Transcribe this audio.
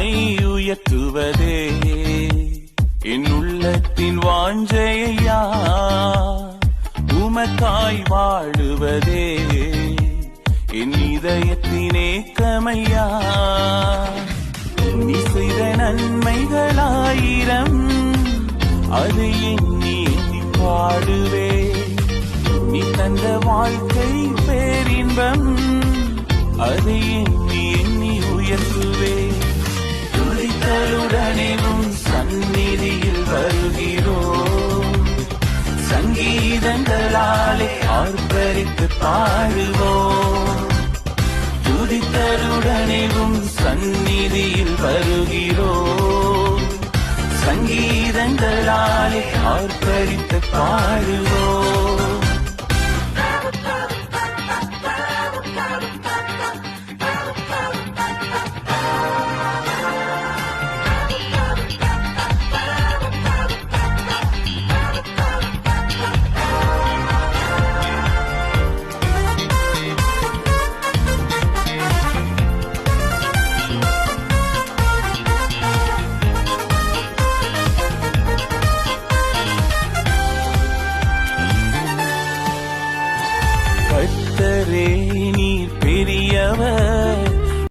உம்மை உயர்த்துவதே என் உள்ளத்தின் வாஞ்சையா, உமக்காய் வாழுவதே என் இதயத்தின் ஏக்கமையா. நீ செய்த நன்மைகளாயிரம் அது எண்ணி எண்ணி பாடுவே. நீ தந்த வாழ்க்கை பேரின்பம் அது எண்ணி எண்ணி உயர்த்துவே. துதித்தலுடனேவும் சந்நிதியில் வருகிறோம், சங்கீதங்களாலே ஆர்ப்பரித்து பாடுவோம். துதித்தலுடனேவும் சந்நிதியில் வருகிறோம், சங்கீதங்களாலே ஆர்ப்பரித்து பாடுவோம்.